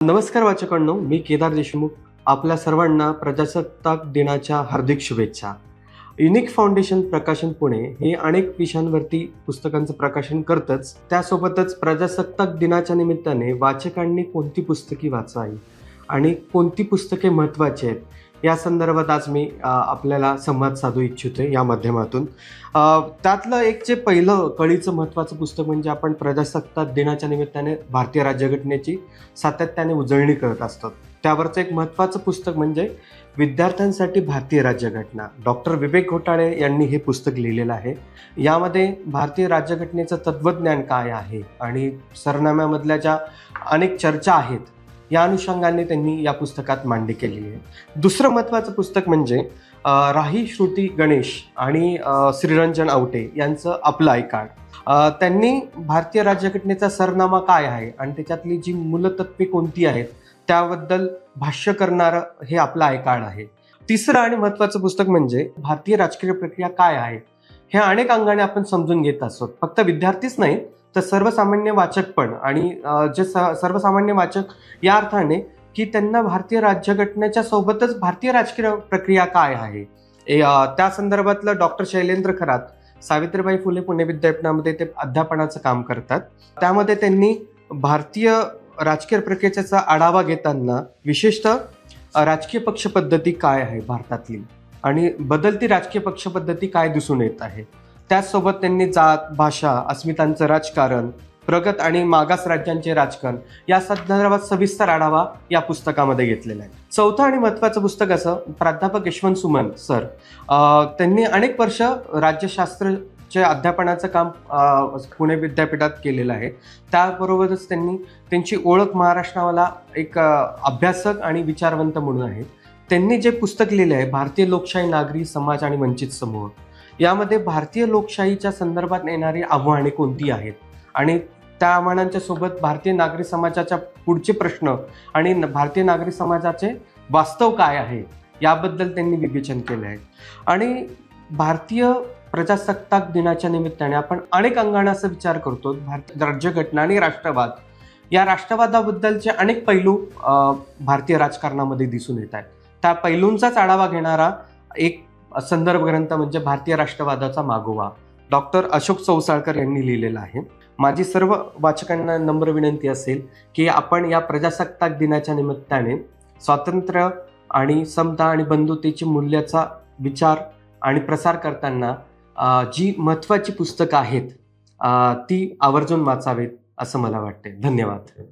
नमस्कार वाचकांनो, मी केदार देशमुख. आपल्या सर्वांना प्रजासत्ताक दिनाच्या हार्दिक शुभेच्छा. युनिक फाउंडेशन प्रकाशन पुणे हे अनेक विषयांवरती पुस्तकांचं प्रकाशन करतच, त्यासोबतच प्रजासत्ताक दिनाच्या निमित्ताने वाचकांनी कोणती पुस्तके वाचावी आणि कोणती पुस्तके महत्त्वाची आहेत या संदर्भात आज मी आपल्याला संवाद साधू इच्छितोय या माध्यमातून. त्यातलं एक जे पहिलं कळीचं महत्त्वाचं पुस्तक म्हणजे आपण प्रजासत्ताक दिनाच्या निमित्ताने भारतीय राज्यघटनेची सातत्याने उजळणी करत असतात. त्यावरचं एक महत्त्वाचं पुस्तक म्हणजे विद्यार्थ्यांसाठी भारतीय राज्यघटना. डॉक्टर विवेक घोटाळे यांनी हे पुस्तक लिहिलेलं आहे. यामध्ये भारतीय राज्यघटनेचं तत्त्वज्ञान काय आहे आणि सरनाम्यामधल्या ज्या अनेक चर्चा आहेत या अनुषंगाने त्यांनी या पुस्तकात मांडणी केलेली आहे. दुसरं महत्त्वाचं पुस्तक म्हणजे राही श्रुती गणेश आणि श्रीरंजन आवटे यांचं आपलं आय कार्ड. त्यांनी भारतीय राज्यघटनेचा सरनामा काय आहे आणि त्याच्यातली जी मूलतत्वे कोणती आहेत त्याबद्दल भाष्य करणारं हे आपलं आय कार्ड आहे. तिसरं आणि महत्त्वाचं पुस्तक म्हणजे भारतीय राजकीय प्रक्रिया काय आहे हे अनेक अंगाने आपण समजून घेत असतो. फक्त विद्यार्थीच नाही तर सर्वसामान्य वाचक पण. आणि जे सर्वसामान्य वाचक या अर्थाने की त्यांना भारतीय राज्यघटनेच्या सोबतच भारतीय राजकीय प्रक्रिया काय आहे त्या संदर्भातलं डॉक्टर शैलेंद्र खरात सावित्रीबाई फुले पुणे विद्यापीठामध्ये ते अध्यापनाचं काम करतात. त्यामध्ये त्यांनी भारतीय राजकीय प्रक्रियेचा आढावा घेताना विशेषतः राजकीय पक्ष पद्धती काय आहे भारतातली आणि बदलती राजकीय पक्ष पद्धती काय दिसून येत आहे, त्याचसोबत त्यांनी जात, भाषा, अस्मितांचं राजकारण, प्रगत आणि मागास राज्यांचे राजकारण या संदर्भात सविस्तर आढावा या पुस्तकामध्ये घेतलेला आहे. चौथं आणि महत्त्वाचं पुस्तक असं प्राध्यापक यशवंत सुमन सर, त्यांनी अनेक वर्ष राज्यशास्त्राच्या अध्यापनाचं काम पुणे विद्यापीठात केलेलं आहे. त्याबरोबरच त्यांनी त्यांची ओळख महाराष्ट्राला एक अभ्यासक आणि विचारवंत म्हणून आहे. त्यांनी जे पुस्तक लिहिले आहे भारतीय लोकशाही, नागरी समाज आणि वंचित समूह, यामध्ये भारतीय लोकशाहीच्या संदर्भात येणारी आव्हाने कोणती आहेत आणि त्या आव्हानांच्या सोबत भारतीय नागरी समाजाच्या पुढचे प्रश्न आणि भारतीय नागरी समाजाचे वास्तव काय आहे याबद्दल त्यांनी विवेचन केलं आहे. आणि भारतीय प्रजासत्ताक दिनाच्या निमित्ताने आपण अनेक अंगाने असं विचार करतो. भारतीय राज्यघटना आणि राष्ट्रवाद, या राष्ट्रवादाबद्दलचे अनेक पैलू भारतीय राजकारणामध्ये दिसून येत आहेत. त्या पैलूंचाच आढावा घेणारा एक संदर्भ ग्रंथ म्हणजे भारतीय राष्ट्रवादाचा मागोवा, डॉक्टर अशोक चौसाळकर यांनी लिहिलेला आहे. माझी सर्व वाचकांना नम्र विनंती असेल की आपण या प्रजासत्ताक दिनाच्या निमित्ताने स्वातंत्र्य आणि समता आणि बंधुतेची मूल्याचा विचार आणि प्रसार करताना जी महत्त्वाची पुस्तकं आहेत ती आवर्जून वाचावेत असं मला वाटते. धन्यवाद.